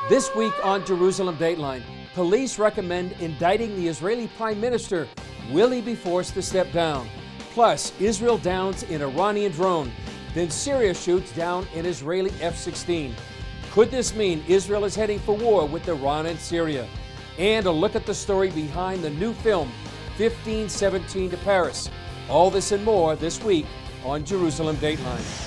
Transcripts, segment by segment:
This week on Jerusalem Dateline, police recommend indicting the Israeli Prime Minister. Will he be forced to step down? Plus, Israel downs an Iranian drone. Then Syria shoots down an Israeli F-16. Could this mean Israel is heading for war with Iran and Syria? And a look at the story behind the new film, 1517 to Paris. All this and more this week on Jerusalem Dateline.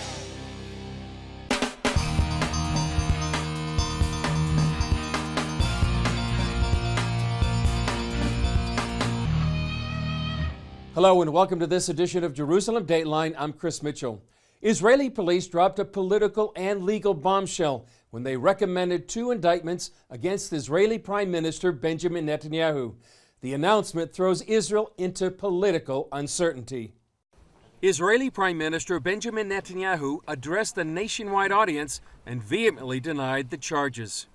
Hello and welcome to this edition of Jerusalem Dateline. I'm Chris Mitchell. Israeli police dropped a political and legal bombshell when they recommended 2 indictments against Israeli Prime Minister Benjamin Netanyahu. The announcement throws Israel into political uncertainty. Israeli Prime Minister Benjamin Netanyahu addressed a nationwide audience and vehemently denied the charges.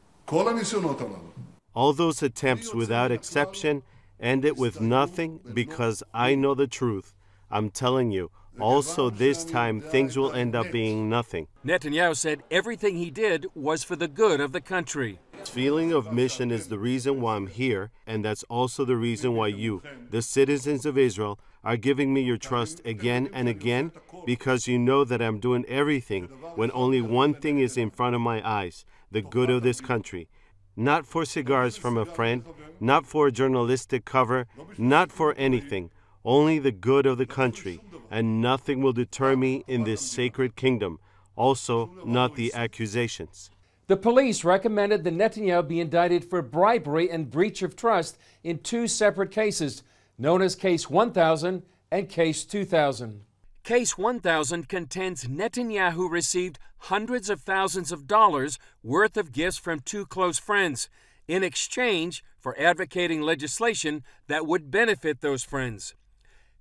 All those attempts without exception ended with nothing because I know the truth. I'm telling you, also this time things will end up being nothing. Netanyahu said everything he did was for the good of the country. This feeling of mission is the reason why I'm here, and that's also the reason why you, the citizens of Israel, are giving me your trust again and again, because you know that I'm doing everything when only one thing is in front of my eyes, the good of this country. Not for cigars from a friend, not for a journalistic cover, not for anything, only the good of the country, and nothing will deter me in this sacred kingdom, also not the accusations. The police recommended that Netanyahu be indicted for bribery and breach of trust in 2 separate cases, known as Case 1000 and Case 2000. Case 1000 contends Netanyahu received hundreds of thousands of dollars worth of gifts from 2 close friends in exchange for advocating legislation that would benefit those friends.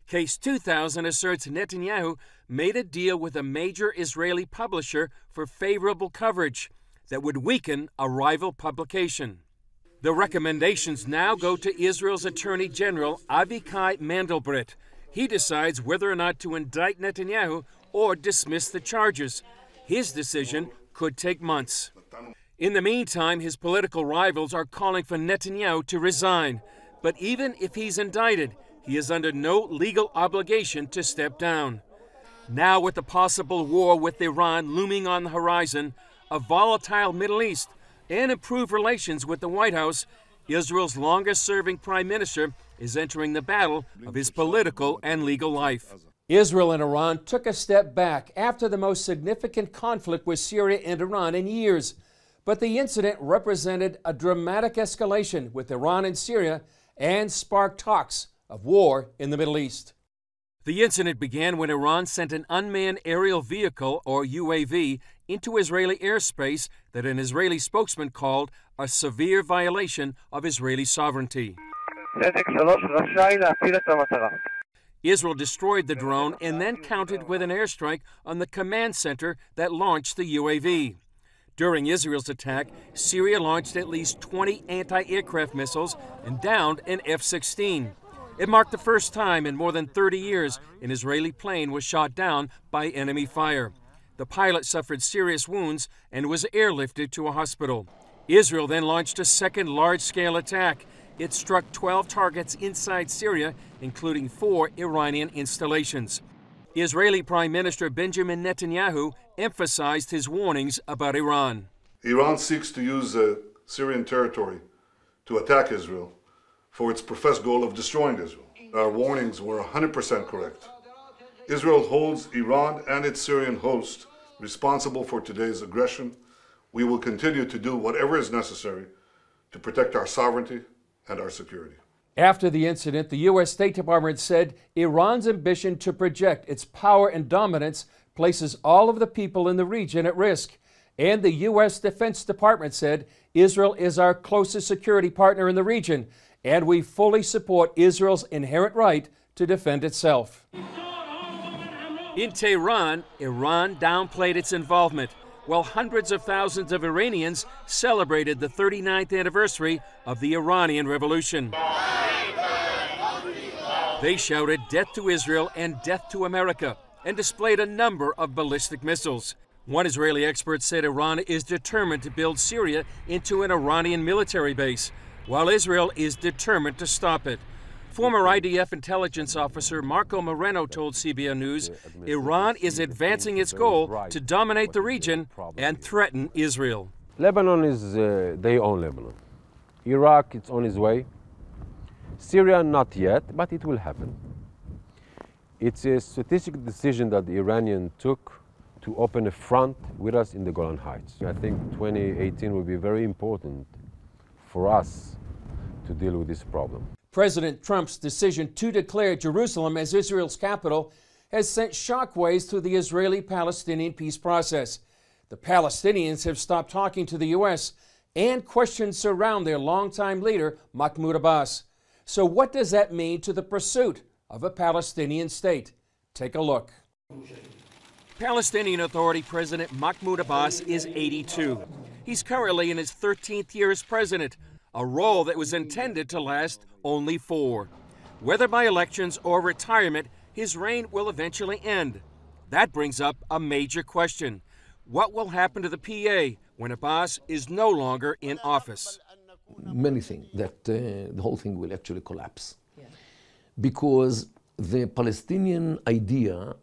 Case 2000 asserts Netanyahu made a deal with a major Israeli publisher for favorable coverage that would weaken a rival publication. The recommendations now go to Israel's Attorney General Avichai Mandelblit. He decides whether or not to indict Netanyahu or dismiss the charges. His decision could take months. In the meantime, his political rivals are calling for Netanyahu to resign. But even if he's indicted, he is under no legal obligation to step down. Now, with the possible war with Iran looming on the horizon, a volatile Middle East, and improved relations with the White House, Israel's longest-serving prime minister is entering the battle of his political and legal life. Israel and Iran took a step back after the most significant conflict with Syria and Iran in years. But the incident represented a dramatic escalation with Iran and Syria and sparked talks of war in the Middle East. The incident began when Iran sent an unmanned aerial vehicle, or UAV, into Israeli airspace that an Israeli spokesman called a severe violation of Israeli sovereignty. Israel destroyed the drone and then countered with an airstrike on the command center that launched the UAV. During Israel's attack, Syria launched at least 20 anti-aircraft missiles and downed an F-16. It marked the first time in more than 30 years an Israeli plane was shot down by enemy fire. The pilot suffered serious wounds and was airlifted to a hospital. Israel then launched a second large-scale attack. It struck 12 targets inside Syria, including 4 Iranian installations. Israeli Prime Minister Benjamin Netanyahu emphasized his warnings about Iran. Iran seeks to use Syrian territory to attack Israel for its professed goal of destroying Israel. Our warnings were 100% correct. Israel holds Iran and its Syrian host responsible for today's aggression. We will continue to do whatever is necessary to protect our sovereignty and our security. After the incident, the U.S. State Department said Iran's ambition to project its power and dominance places all of the people in the region at risk. And the U.S. Defense Department said Israel is our closest security partner in the region, and we fully support Israel's inherent right to defend itself. In Tehran, Iran downplayed its involvement, while hundreds of thousands of Iranians celebrated the 39th anniversary of the Iranian Revolution. They shouted "Death to Israel" and "Death to America" and displayed a number of ballistic missiles. One Israeli expert said Iran is determined to build Syria into an Iranian military base, while Israel is determined to stop it. Former IDF intelligence officer Marco Moreno told CBN News Iran is advancing its goal to dominate the region and threaten Israel. Lebanon is their own Lebanon. Iraq, it's on its way. Syria, not yet, but it will happen. It's a strategic decision that the Iranians took to open a front with us in the Golan Heights. I think 2018 will be very important for us to deal with this problem. President Trump's decision to declare Jerusalem as Israel's capital has sent shockwaves through the Israeli-Palestinian peace process. The Palestinians have stopped talking to the U.S., and questions surround their longtime leader, Mahmoud Abbas. So what does that mean to the pursuit of a Palestinian state? Take a look. Palestinian Authority President Mahmoud Abbas is 82. He's currently in his 13th year as president, a role that was intended to last only 4. Whether by elections or retirement, his reign will eventually end. That brings up a major question. What will happen to the PA when Abbas is no longer in office? Many things that the whole thing will actually collapse. Because the Palestinian idea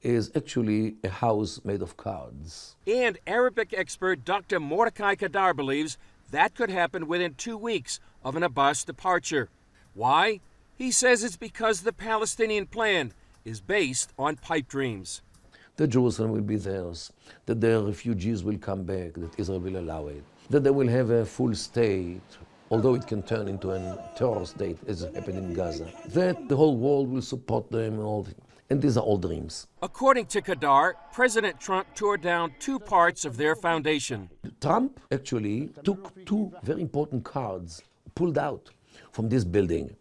is actually a house made of cards. And Arabic expert Dr. Mordecai Kadar believes that could happen within 2 weeks of an Abbas departure. Why? He says it's because the Palestinian plan is based on pipe dreams. That Jerusalem will be theirs, that their refugees will come back, that Israel will allow it, that they will have a full state, although it can turn into a terror state as happened in Gaza, that the whole world will support them, and these are all dreams. According to Kadar, President Trump tore down 2 parts of their foundation. Trump actually took 2 very important cards, pulled out from this building,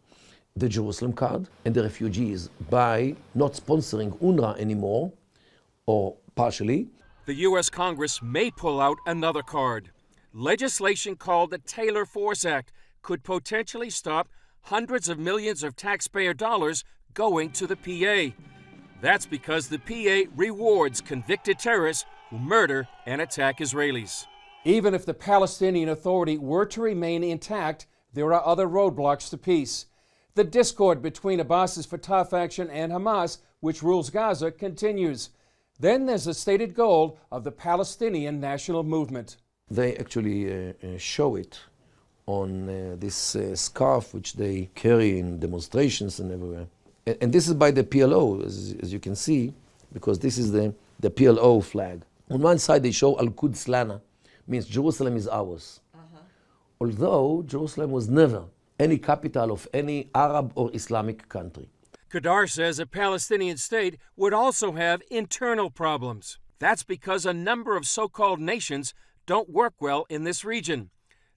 the Jerusalem card and the refugees, by not sponsoring UNRWA anymore, or partially. The U.S. Congress may pull out another card. Legislation called the Taylor Force Act could potentially stop hundreds of millions of taxpayer dollars going to the PA. That's because the PA rewards convicted terrorists who murder and attack Israelis. Even if the Palestinian Authority were to remain intact, there are other roadblocks to peace. The discord between Abbas's Fatah faction and Hamas, which rules Gaza, continues. Then there's the stated goal of the Palestinian National Movement. They actually show it on this scarf which they carry in demonstrations and everywhere. And this is by the PLO, as you can see, because this is the PLO flag. On one side they show Al-Quds Lana, means Jerusalem is ours. Although Jerusalem was never any capital of any Arab or Islamic country. Kadar says a Palestinian state would also have internal problems. That's because a number of so-called nations don't work well in this region.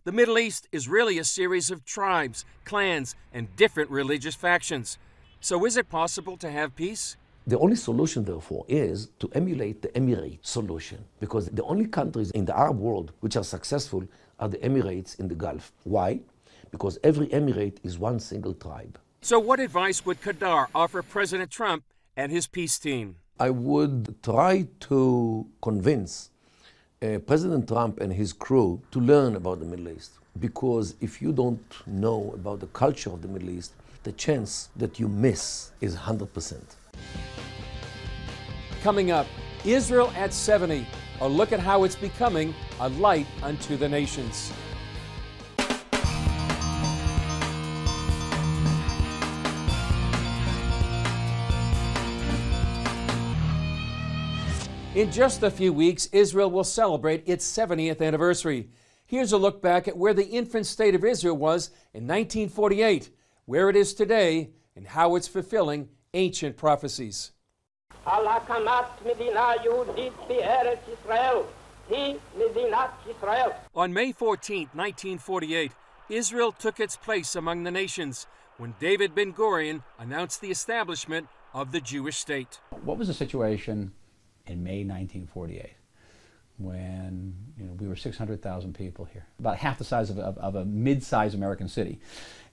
The Middle East is really a series of tribes, clans, and different religious factions. So is it possible to have peace? The only solution, therefore, is to emulate the Emirate solution, because the only countries in the Arab world which are successful are the Emirates in the Gulf. Why? Because every Emirate is one single tribe. So what advice would Kadar offer President Trump and his peace team? I would try to convince President Trump and his crew to learn about the Middle East. Because if you don't know about the culture of the Middle East, the chance that you miss is 100%. Coming up, Israel at 70. A look at how it's becoming a light unto the nations. In just a few weeks, Israel will celebrate its 70th anniversary. Here's a look back at where the infant state of Israel was in 1948, where it is today, and how it's fulfilling ancient prophecies. On May 14, 1948, Israel took its place among the nations when David Ben-Gurion announced the establishment of the Jewish state. What was the situation in May 1948 when we were 600,000 people here, about half the size of a mid-sized American city,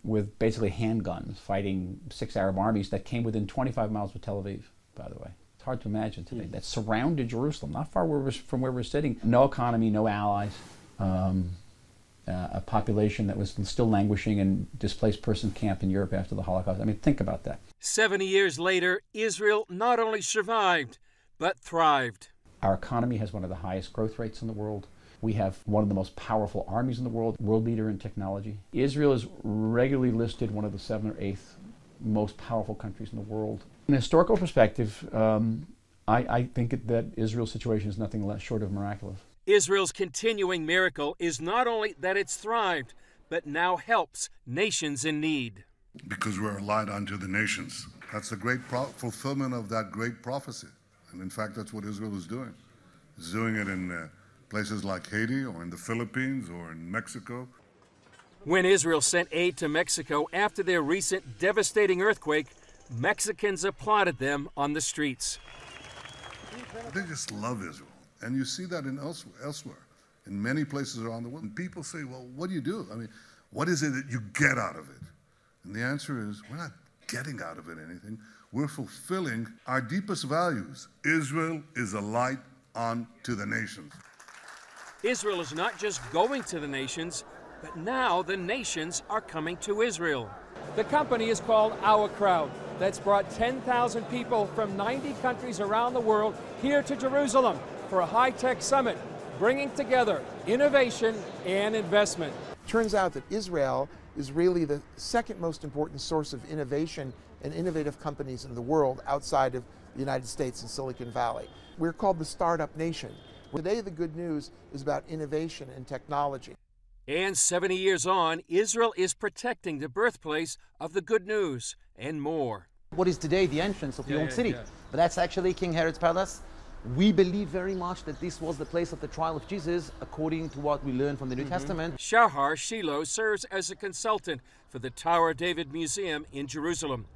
with basically handguns fighting 6 Arab armies that came within 25 miles of Tel Aviv, by the way. It's hard to imagine today. That surrounded Jerusalem, not far from where we're sitting. No economy, no allies. A population that was still languishing in displaced person camp in Europe after the Holocaust. I mean, think about that. 70 years later, Israel not only survived, but thrived. Our economy has one of the highest growth rates in the world. We have one of the most powerful armies in the world leader in technology. Israel is regularly listed one of the 7th or 8th most powerful countries in the world. In a historical perspective, I think that Israel's situation is nothing less short of miraculous. Israel's continuing miracle is not only that it's thrived, but now helps nations in need. Because we're a light unto the nations. That's the great fulfillment of that great prophecy. And in fact, that's what Israel is doing. It's doing it in places like Haiti or in the Philippines or in Mexico. When Israel sent aid to Mexico after their recent devastating earthquake, Mexicans applauded them on the streets. They just love Israel. And you see that elsewhere, in many places around the world. And people say, well, what do you do? I mean, what is it that you get out of it? And the answer is, we're not getting out of it anything. We're fulfilling our deepest values. Israel is a light unto the nations. Israel is not just going to the nations, but now the nations are coming to Israel. The company is called Our Crowd. That's brought 10,000 people from 90 countries around the world here to Jerusalem for a high-tech summit, bringing together innovation and investment. Turns out that Israel is really the second most important source of innovation and innovative companies in the world outside of the United States and Silicon Valley. We're called the startup nation. Today the good news is about innovation and technology. And 70 years on, Israel is protecting the birthplace of the good news and more. What is today the entrance of the old city? But that's actually King Herod's palace. We believe very much that this was the place of the trial of Jesus, according to what we learn from the New Testament. Shahar Shiloh serves as a consultant for the Tower of David Museum in Jerusalem.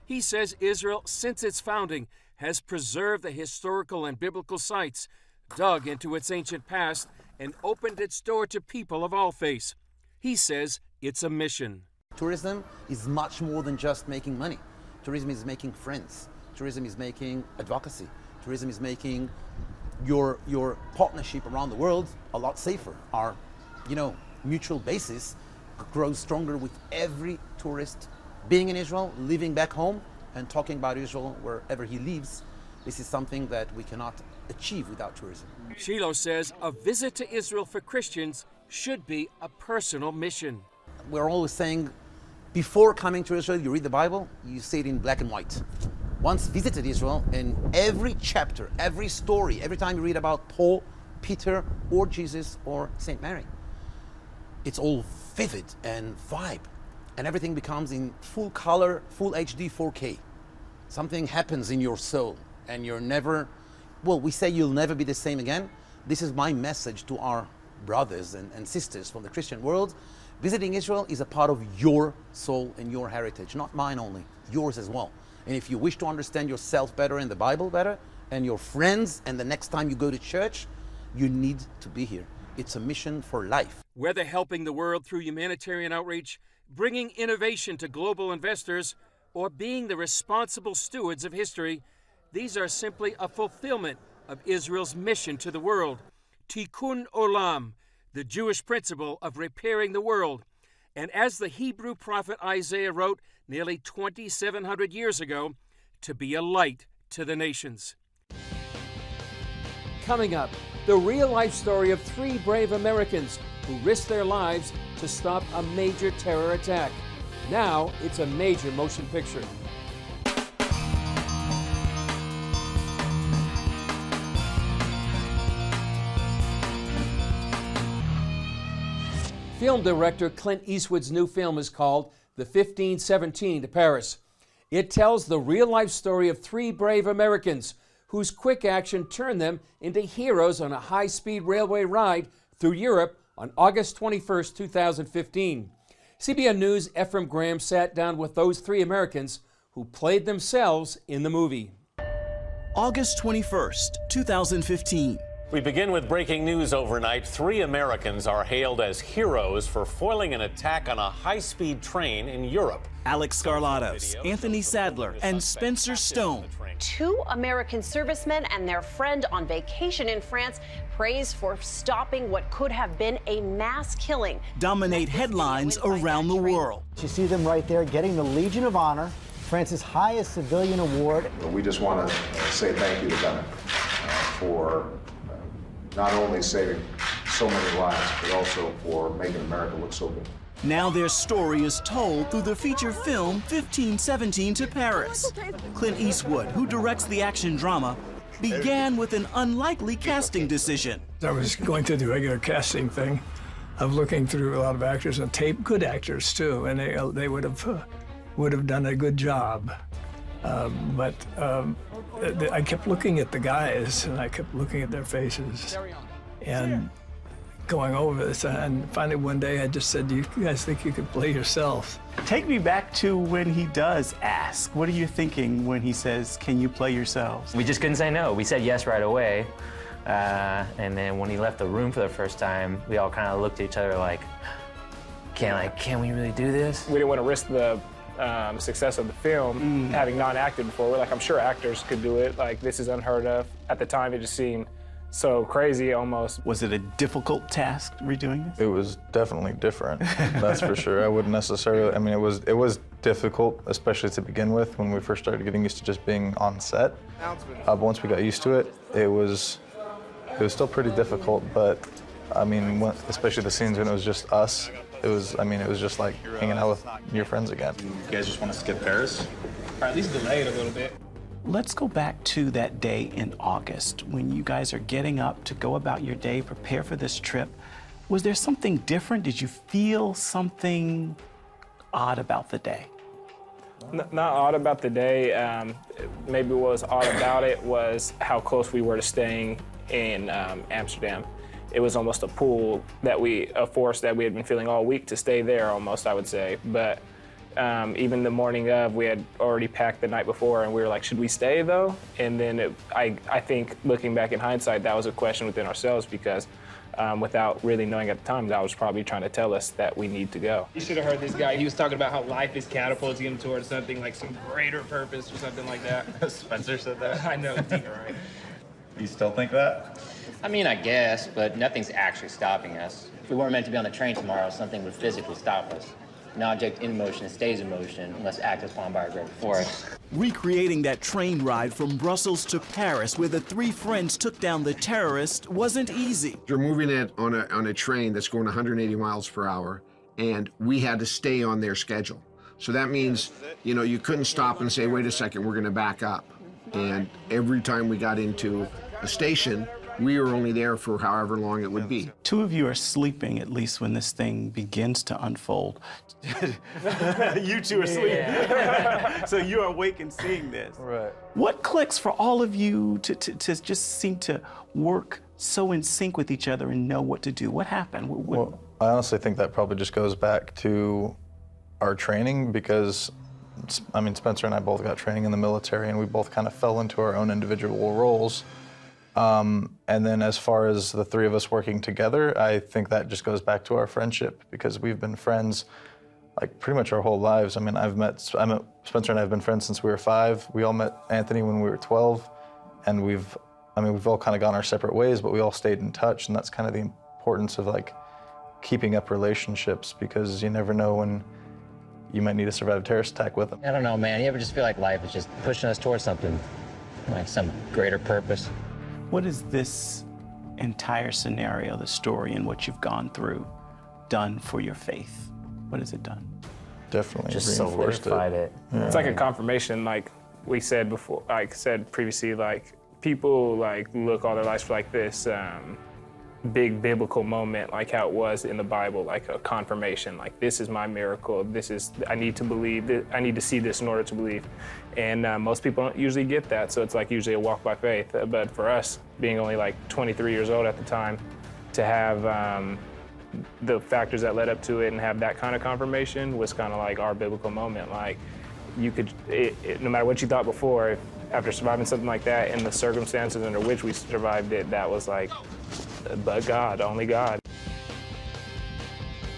He says Israel, since its founding, has preserved the historical and biblical sites, dug into its ancient past, and opened its door to people of all faiths. He says it's a mission. Tourism is much more than just making money. Tourism is making friends. Tourism is making advocacy. Tourism is making your partnership around the world a lot safer. Our, mutual basis grows stronger with every tourist being in Israel, living back home, and talking about Israel wherever he lives. This is something that we cannot achieve without tourism. Shiloh says a visit to Israel for Christians should be a personal mission. We're always saying, before coming to Israel, you read the Bible, you see it in black and white. Once visited Israel, in every chapter, every story, every time you read about Paul, Peter, or Jesus, or St. Mary, it's all vivid and vibe. And everything becomes in full color, full HD, 4K. Something happens in your soul, and you're never, we say you'll never be the same again. This is my message to our brothers and sisters from the Christian world. Visiting Israel is a part of your soul and your heritage, not mine only, yours as well. And if you wish to understand yourself better and the Bible better, and your friends, and the next time you go to church, you need to be here. It's a mission for life. Whether helping the world through humanitarian outreach, bringing innovation to global investors, or being the responsible stewards of history, these are simply a fulfillment of Israel's mission to the world. Tikkun Olam, the Jewish principle of repairing the world. And as the Hebrew prophet Isaiah wrote nearly 2,700 years ago, to be a light to the nations. Coming up, the real-life story of 3 brave Americans who risked their lives to stop a major terror attack. Now it's a major motion picture. Film director Clint Eastwood's new film is called The 1517 to Paris. It tells the real-life story of 3 brave Americans whose quick action turned them into heroes on a high-speed railway ride through Europe on August 21, 2015. CBN News' Ephraim Graham sat down with those 3 Americans who played themselves in the movie. August 21st, 2015. We begin with breaking news overnight. 3 Americans are hailed as heroes for foiling an attack on a high-speed train in Europe. Alex Scarlatos, Anthony Sadler, and Spencer Stone. 2 American servicemen and their friend on vacation in France praised for stopping what could have been a mass killing. Dominate headlines around the world. You see them right there getting the Legion of Honor, France's highest civilian award. We just want to say thank you to them for not only saving so many lives, but also for making America look so good. Now their story is told through the feature film 1517 to Paris. Clint Eastwood, who directs the action drama, began with an unlikely casting decision. I was going through the regular casting thing of looking through a lot of actors and tape, good actors too, and they would have done a good job. But I kept looking at the guys, and I kept looking at their faces, and going over this. And finally, one day, I just said, "Do you guys think you could play yourself?" Take me back to when he does ask. What are you thinking when he says, "Can you play yourselves?" We just couldn't say no. We said yes right away. And then when he left the room for the first time, we all kind of looked at each other like, can we really do this? We didn't want to risk the success of the film, having not acted before. We're like, I'm sure actors could do it. Like, this is unheard of. At the time, it just seemed so crazy almost. Was it a difficult task redoing this? It was definitely different, that's for sure. I wouldn't necessarily, I mean, it was difficult, especially to begin with, when we first started getting used to just being on set. But once we got used to it, it was still pretty difficult, but I mean, especially the scenes when it was just us, it was just like hanging out with your friends again. You guys just want to skip Paris? Or at least delay it a little bit. Let's go back to that day in August when you guys are getting up to go about your day, prepare for this trip. Was there something different? Did you feel something odd about the day? Not odd about the day. Maybe what was odd about it was how close we were to staying in Amsterdam. It was almost a pull a force that we had been feeling all week to stay there almost, I would say. But even the morning of, we had already packed the night before, and we were like, should we stay though? And then I think looking back in hindsight, that was a question within ourselves because without really knowing at the time, God was probably trying to tell us that we need to go. You should have heard this guy. He was talking about how life is catapulting him towards something like some greater purpose or something like that. Spencer said that? I know, deep, right? You still think that? I mean, I guess, but nothing's actually stopping us. If we weren't meant to be on the train tomorrow, something would physically stop us. An object in motion stays in motion unless acted upon by a greater force. Recreating that train ride from Brussels to Paris where the 3 friends took down the terrorist wasn't easy. You're moving it on a train that's going 180 miles per hour, and we had to stay on their schedule. So that means, you know, you couldn't stop and say, wait a second, we're going to back up. And every time we got into a station, we were only there for however long it would be. 2 of you are sleeping, at least when this thing begins to unfold. You 2 are sleeping. Yeah. So you are awake and seeing this. Right. What clicks for all of you to just seem to work so in sync with each other and know what to do? What happened? Well, I honestly think that probably just goes back to our training because, I mean, Spencer and I both got training in the military and we both kind of fell into our own individual roles. And then as far as the 3 of us working together, I think that just goes back to our friendship because we've been friends like pretty much our whole lives. I mean, Spencer and I have been friends since we were 5. We all met Anthony when we were 12, and we've all kind of gone our separate ways, but we all stayed in touch, and that's kind of the importance of like keeping up relationships because you never know when you might need to survive a terrorist attack with them. I don't know, man. You ever just feel like life is just pushing us towards something, like some greater purpose? What is this entire scenario, the story, and what you've gone through done for your faith? What has it done? Definitely just reinforced solidified it. Yeah. It's like a confirmation, like we said before, like said previously, like people like look all their lives for like this big biblical moment, like how it was in the Bible, like a confirmation, like this is my miracle, I need to believe, I need to see this in order to believe. And most people don't usually get that, so it's like usually a walk by faith. But for us, being only like 23 years old at the time, to have the factors that led up to it and have that kind of confirmation was kind of like our biblical moment. Like you could, no matter what you thought before, after surviving something like that and the circumstances under which we survived it, that was like, but God, only God.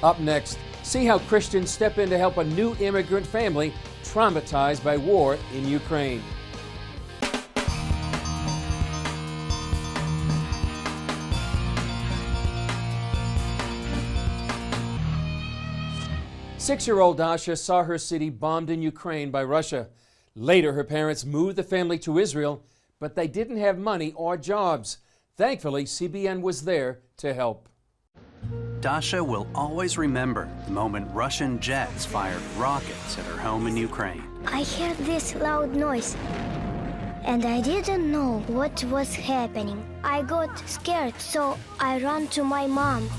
Up next, see how Christians step in to help a new immigrant family traumatized by war in Ukraine. Six-year-old Dasha saw her city bombed in Ukraine by Russia. Later, her parents moved the family to Israel, but they didn't have money or jobs. Thankfully, CBN was there to help. Dasha will always remember the moment Russian jets fired rockets at her home in Ukraine. I heard this loud noise, and I didn't know what was happening. I got scared, so I ran to my mom.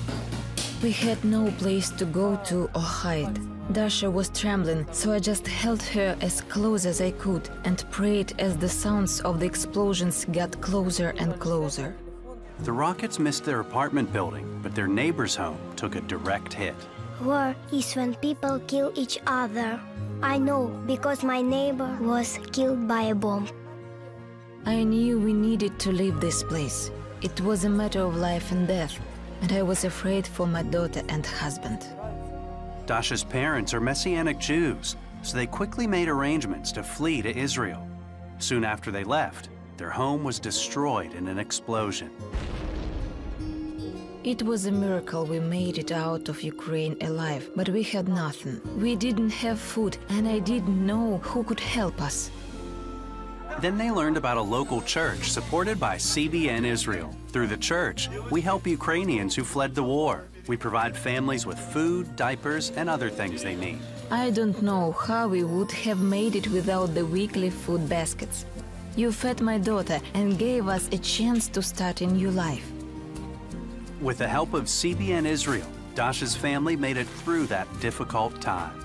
We had no place to go to or hide. Dasha was trembling, so I just held her as close as I could and prayed as the sounds of the explosions got closer and closer. The rockets missed their apartment building, but their neighbor's home took a direct hit. War is when people kill each other. I know because my neighbor was killed by a bomb. I knew we needed to leave this place. It was a matter of life and death, and I was afraid for my daughter and husband. Dasha's parents are Messianic Jews, so they quickly made arrangements to flee to Israel. Soon after they left, their home was destroyed in an explosion. It was a miracle we made it out of Ukraine alive, but we had nothing. We didn't have food, and I didn't know who could help us. Then they learned about a local church supported by CBN Israel. Through the church, we help Ukrainians who fled the war. We provide families with food, diapers, and other things they need. I don't know how we would have made it without the weekly food baskets. You fed my daughter and gave us a chance to start a new life. With the help of CBN Israel, Dasha's family made it through that difficult time.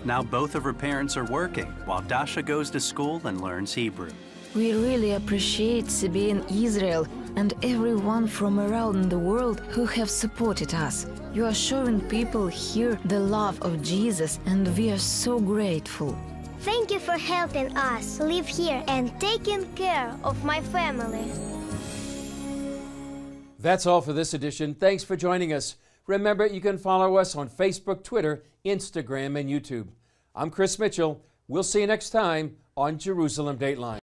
Now both of her parents are working, while Dasha goes to school and learns Hebrew. We really appreciate CBN Israel and everyone from around the world who have supported us. You are showing people here the love of Jesus, and we are so grateful. Thank you for helping us live here and taking care of my family. That's all for this edition. Thanks for joining us. Remember, you can follow us on Facebook, Twitter, Instagram, and YouTube. I'm Chris Mitchell. We'll see you next time on Jerusalem Dateline.